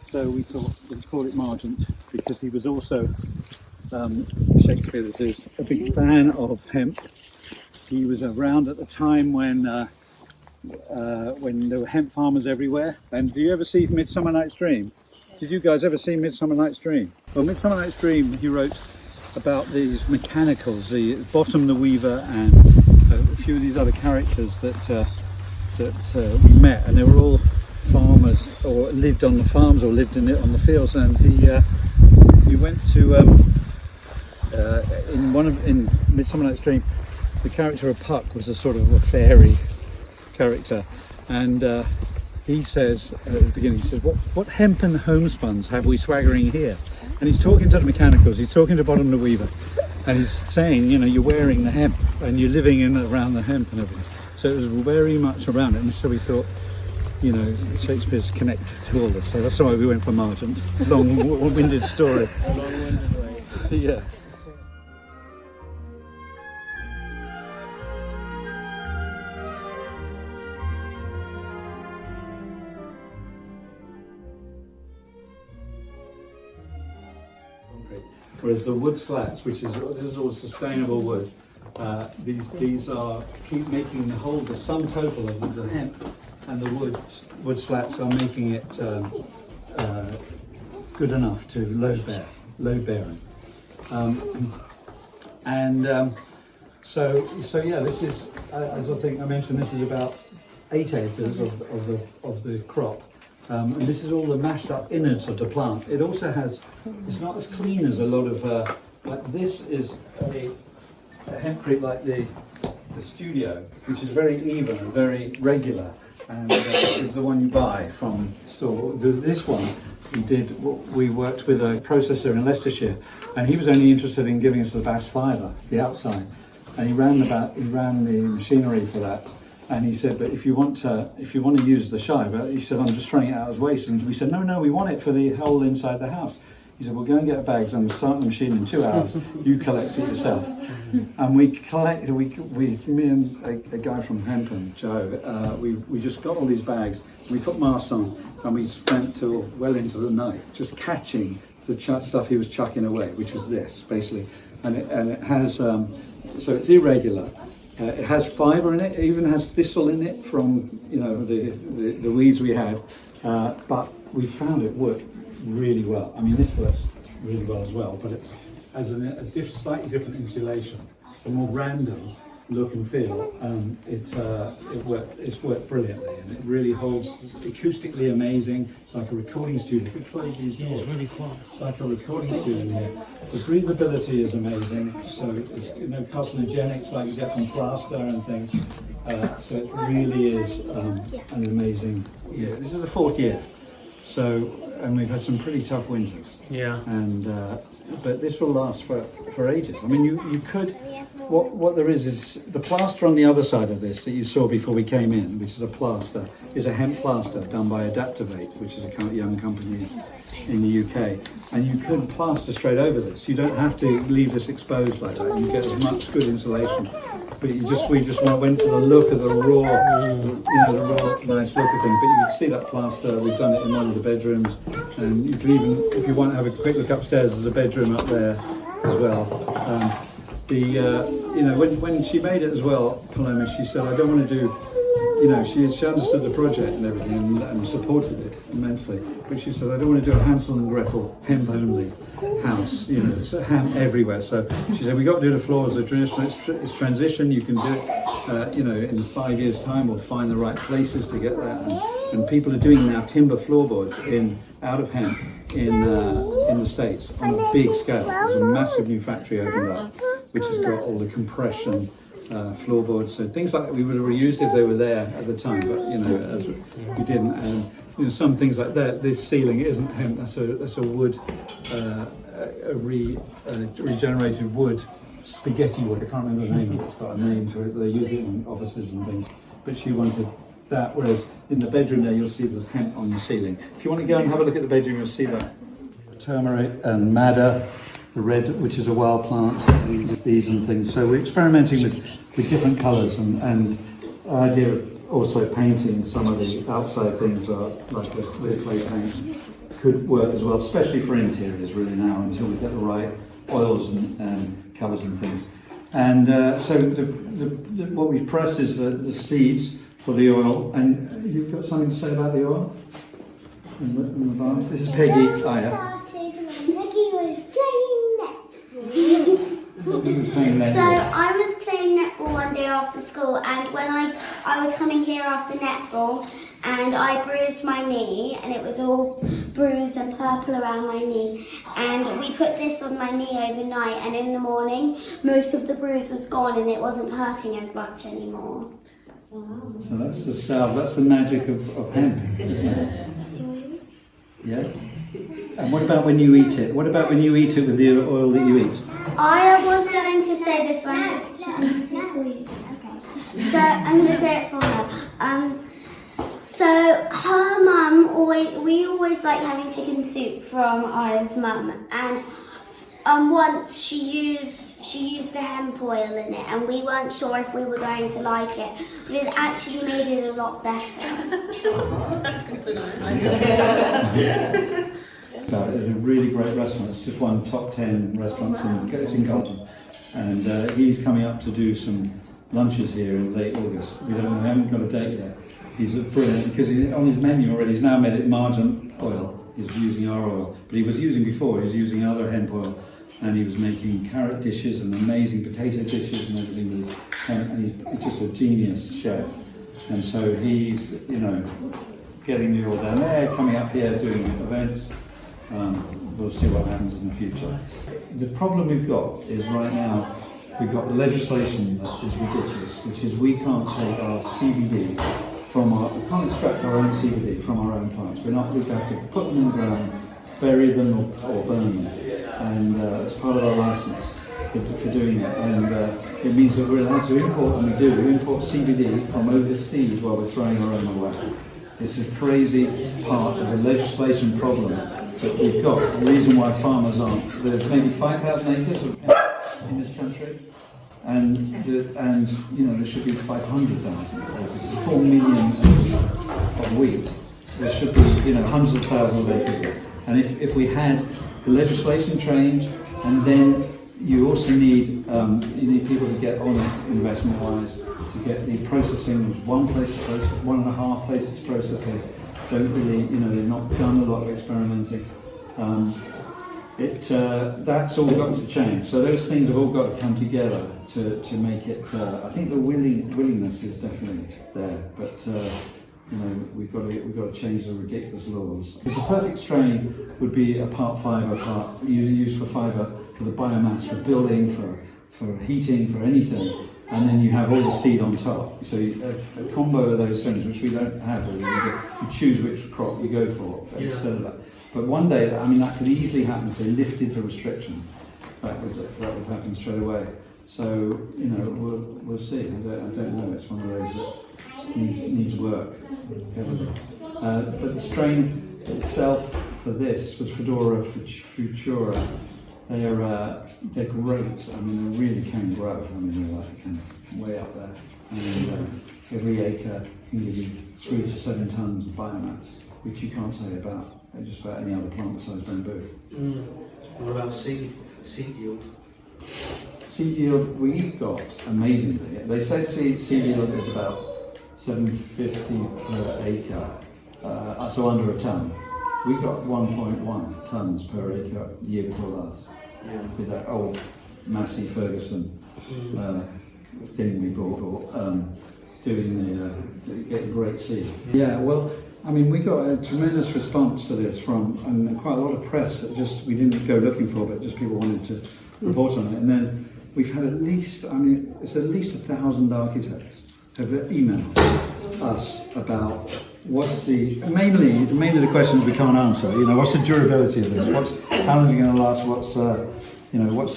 So we thought we'd call it Margent because he was also, Shakespeare this is, a big fan of hemp. He was around at the time when there were hemp farmers everywhere. And do you ever see Midsummer Night's Dream? Did you guys ever see Midsummer Night's Dream? Well, Midsummer Night's Dream, he wrote about these mechanicals, the Bottom the Weaver and a few of these other characters that we met, and they were all farmers or lived on the farms or lived on the fields. And he went to in Midsummer Night's Dream, the character of Puck was a sort of a fairy character, and he says at the beginning, he says, what hempen homespuns have we swaggering here? And he's talking to the mechanicals, he's talking to Bottom the Weaver, and he's saying, you know, you're wearing the hemp and you're living in around the hemp and everything. So it was very much around it, and so we thought, you know, Shakespeare's connected to all this, so that's why we went for Margent. Long-winded story. Long-winded way. Yeah. Whereas the wood slats, this is all sustainable wood, these are keep making the sum total of the hemp and the wood slats are making it good enough to load bearing. So yeah, this is, as I think I mentioned, this is about 8 acres of the crop. And this is all the mashed up innards of the plant. It also has, it's not as clean as a lot of, like this is a hempcrete like the studio, which is very even and very regular, and is the one you buy from the store. This one, we worked with a processor in Leicestershire, and he was only interested in giving us the bass fibre, the outside, and he ran the machinery for that. And he said, but if you want to use the shiver, he said, I'm just throwing it out as waste. And we said, no, we want it for the whole inside the house. He said, well, go and get the bags and we'll start the machine in 2 hours. You collect it yourself. And me and a guy from Hempen, Joe, we just got all these bags. We put masks on and we spent till well into the night just catching the stuff he was chucking away, which was this, basically. And it has, so it's irregular. It has fibre in it. It even has thistle in it from, you know, the weeds we had. But we found it worked really well. I mean, this works really well as well, but it has a slightly different insulation, a more random look and feel. It's worked brilliantly, and it really holds. It's acoustically amazing. It's like a recording studio. It's really quiet. It's like a recording studio here. The breathability is amazing. So it's carcinogenics like you get from plaster and things. So it really is an amazing year. This is the 4th year. So, and we've had some pretty tough winters. Yeah. And but this will last for ages. I mean, you could. What there is the plaster on the other side of this that you saw before we came in, which is a plaster, is a hemp plaster done by Adaptivate, which is a kind of young company in the UK. And you could plaster straight over this. You don't have to leave this exposed like that. You get as much good insulation. But we just went for the look of the raw, the raw nice look of things. But you can see that plaster. We've done it in one of the bedrooms, and you can even, if you want to have a quick look upstairs, there's a bedroom up there as well. When she made it as well, Paloma, she said, I don't want to do, she understood the project and everything and supported it immensely. But she said, I don't want to do a Hansel and Gretel hemp only house, it's a hemp everywhere. So she said, we got to do the floors, it's transition, you can do it, in 5 years time we'll find the right places to get that. And people are doing now timber floorboards out of hemp in the States on a big scale. There's a massive new factory opened up, which has got all the compression floorboards. So things like that we would have reused if they were there at the time, but as we didn't. And some things like that. This ceiling isn't hemp. That's a wood, regenerated wood, spaghetti wood. I can't remember the name of it. It's got a name to it. They use it in offices and things. But she wanted that, whereas in the bedroom there you'll see there's hemp on the ceiling. If you want to go and have a look at the bedroom, you'll see that turmeric and madder, the red, which is a wild plant, with these and things. So we're experimenting with different colours and the idea of also painting some of the outside things are like with clay paint. could work as well, especially for interiors really now, until we get the right oils and covers and things. And so what we've pressed is the seeds for the oil. And you've got something to say about the oil? In the bars? This is Peggy. Started when Peggy was playing netball. So I was playing netball one day after school, and when I was coming here after netball, and I bruised my knee, and it was all bruised and purple around my knee, and we put this on my knee overnight, and in the morning most of the bruise was gone and it wasn't hurting as much anymore. Wow. So that's the salve, that's the magic of hemp, isn't it? Yeah? And what about when you eat it? What about when you eat it with the oil that you eat? I was going to say this one. I'm going to say it for you. Okay. So I'm going to say it for her. So her mum we always like having chicken soup from Aya's mum, and once she used the hemp oil in it, and we weren't sure if we were going to like it, but it actually made it a lot better. That's good to know. It's a really great restaurant. It's just one top 10 restaurants in Carlton, and he's coming up to do some lunches here in late August. We haven't got a date yet. He's brilliant because on his menu already, he's now made it Margent oil. He's using our oil, but he was using other hemp oil, and he was making carrot dishes and amazing potato dishes and everything. And he's just a genius chef. And so he's, getting the oil down there, coming up here, doing events. We'll see what happens in the future. The problem we've got is right now, we've got legislation that is ridiculous, which is we can't take our CBD we can't extract our own CBD from our own plants. We have to put them in the ground, bury them or burn them, and it's part of our license for doing it. And it means that we're allowed to import, and we import CBD from overseas while we're throwing our own away. It's a crazy part of the legislation problem that we've got. The reason why farmers aren't. There's maybe 5,000 acres in this country. And there should be 500,000 acres. 4 million of wheat. There should be hundreds of thousands of acres. And if we had the legislation change, and then you also need people to get on it investment-wise, to get the processing. One place to process, 1.5 places to process it. Don't really, they've not done a lot of experimenting. That's all got to change. So those things have all got to come together to make it. I think the willingness is definitely there, but we've got to change the ridiculous laws. The perfect strain would be a part fibre, used for fibre, for the biomass, for building, for heating, for anything, and then you have all the seed on top. So a combo of those things, which we don't have, really. You choose which crop you go for instead of that. But one day, that could easily happen if they lifted the restriction. That would happen straight away. So, we'll see. I don't know. It's one of those that needs work. But the strain itself for this was Fedora Futura. They're great. They really can grow. They're like kind of way up there. And every acre can give you 3 to 7 tons of biomass, which you can't say about just about any other plant besides bamboo. What about seed yield? Seed yield, we've got amazingly. They say seed yield is about 750 per acre, so under a ton. We got 1.1 tons per acre year before last. With that old Massey Ferguson thing we bought, getting great seed. Yeah, well. We got a tremendous response to this and quite a lot of press that we didn't go looking for, but just people wanted to report on it. And then we've had at least 1,000 architects have emailed us about mainly the questions we can't answer. What's the durability of this? How long is it going to last? What's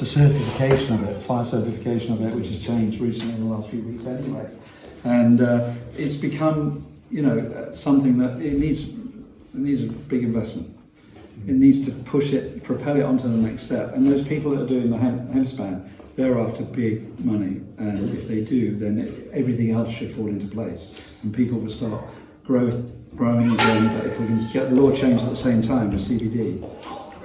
the certification of it, fire certification of it, which has changed recently in the last few weeks anyway. And it's become something that it needs a big investment. It needs to propel it onto the next step. And those people that are doing the hemp span, they're after big money. And if they do, then everything else should fall into place. And people will start growing again. But if we can get the law changed at the same time with CBD,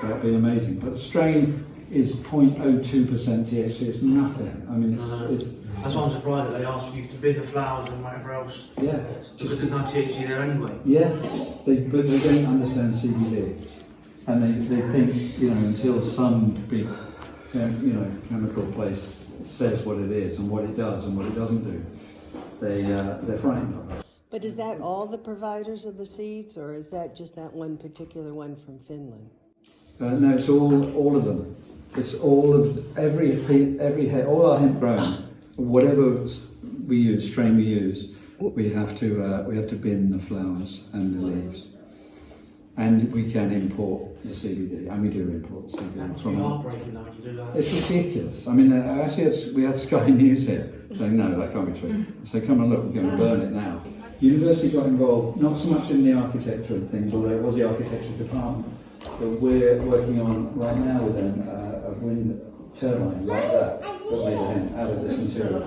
that'd be amazing. But the strain is 0.02% THC. It's nothing. I mean, it's that's why I'm surprised that they ask you to bin the flowers and whatever else. yeah. Because there's no THC there anyway. Yeah, but they don't understand CBD, and they think, you know, until some big, chemical place says what it is and what it does and what it doesn't do, they're frightened of it. But is that all the providers of the seeds, or is that just that one particular one from Finland? No, it's all of them. It's all of every all our hemp grown, whatever we use, strain we use, we have to bin the flowers and the leaves, and we can import the CBD, and we do import CBD. That must be heartbreaking though when you do that. It's ridiculous. I mean, actually, we had Sky News here saying, no, that can't be true. So come and look, we're going to burn it now. University got involved, not so much in the architecture and things, although it was the architecture department, but we're working on right now with them a wind turbine like that made a hemp out of this material.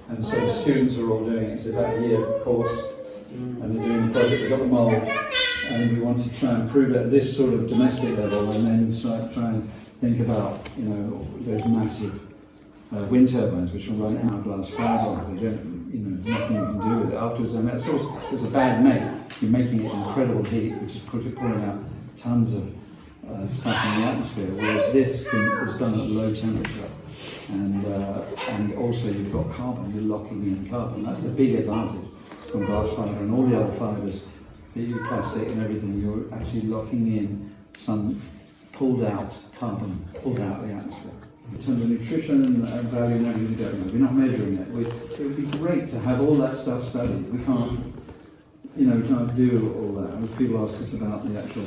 And so the students are all doing it. It's about a year course, and they're doing the project. We've got the mould, and we want to try and prove it at this sort of domestic level, and then try and think about, you know, those massive wind turbines which will run hourglass fibre. They don't, you know, nothing you can do with it afterwards. I mean, it's a bad make. You're making it incredible heat, which is pulling out tons of stuff in the atmosphere, whereas this is done at low temperature, and also you've got carbon. You're locking in carbon. That's a big advantage from glass fibre and all the other fibres. Plastic and everything, you're actually locking in some pulled out carbon, pulled out of the atmosphere. In terms of nutrition and value and everything, we don't know. We're not measuring it. It would be great to have all that stuff studied. We can't do all that. And people ask us about the actual,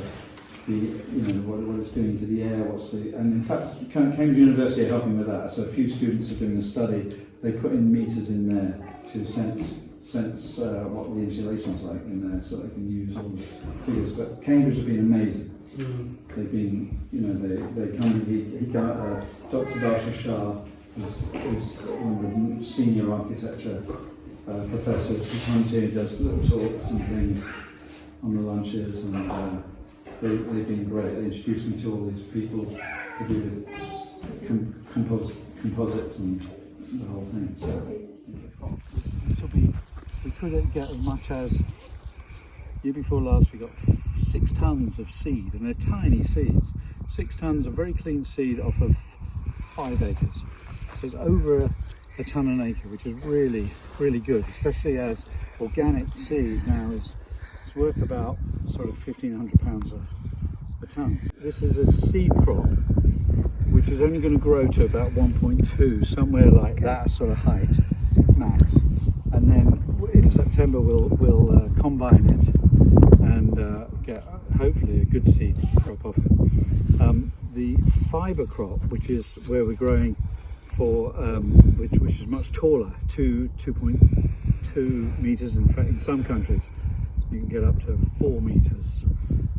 what it's doing to the air, and in fact, Cambridge University are helping with that. So a few students are doing a study. They put in meters in there to sense what the insulation's like in there, so they can use all the figures. But Cambridge have been amazing. They've been, they come. Dr. Darsha Shah is one of the senior architecture professors who comes here, does little talks and things on the lunches, and they've been great. They introduced me to all these people to do the composites and the whole thing. So this will be. We could get as much as, year before last we got 6 tons of seed, and they're tiny seeds. 6 tons of very clean seed off of 5 acres. So it's over a ton an acre, which is really, really good, especially as organic seed now is worth about sort of £1,500 a ton. This is a seed crop, which is only going to grow to about 1.2, somewhere like that sort of height, max. And then in September we'll combine it and get hopefully a good seed crop off it. The fibre crop, which is where we're growing for, which is much taller, 2.2 meters. In fact, in some countries you can get up to 4 meters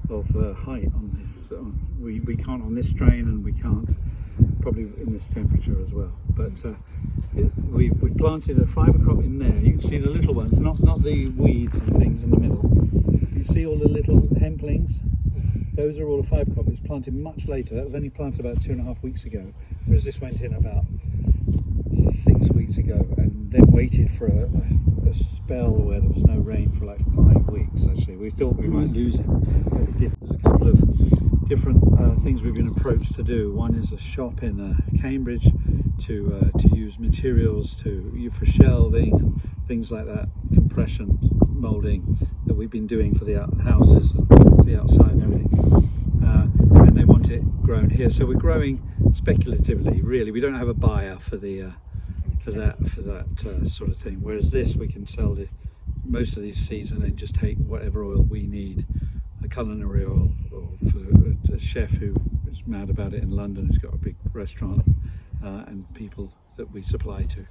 of height on this. We can't on this strain, and we can't probably in this temperature as well. But we planted a fibre crop in there. You can see the little ones, not the weeds and things in the middle. You see all the little hemplings? Those are all a fibre crop. It was planted much later. That was only planted about 2.5 weeks ago, whereas this went in about 6 weeks ago, and then waited for a spell where there was no rain for like 5 weeks. Actually, we thought we might lose it, but we didn't. There's a couple of different things we've been approached to do. One is a shop in Cambridge to use materials for shelving and things like that, compression moulding that we've been doing for the houses and the outside and everything. And they want it grown here, so we're growing speculatively. Really, we don't have a buyer for that sort of thing. Whereas this, we can sell most of these seeds and then just take whatever oil we need, a culinary oil, or for a chef who is mad about it in London, who's got a big restaurant, and people that we supply to.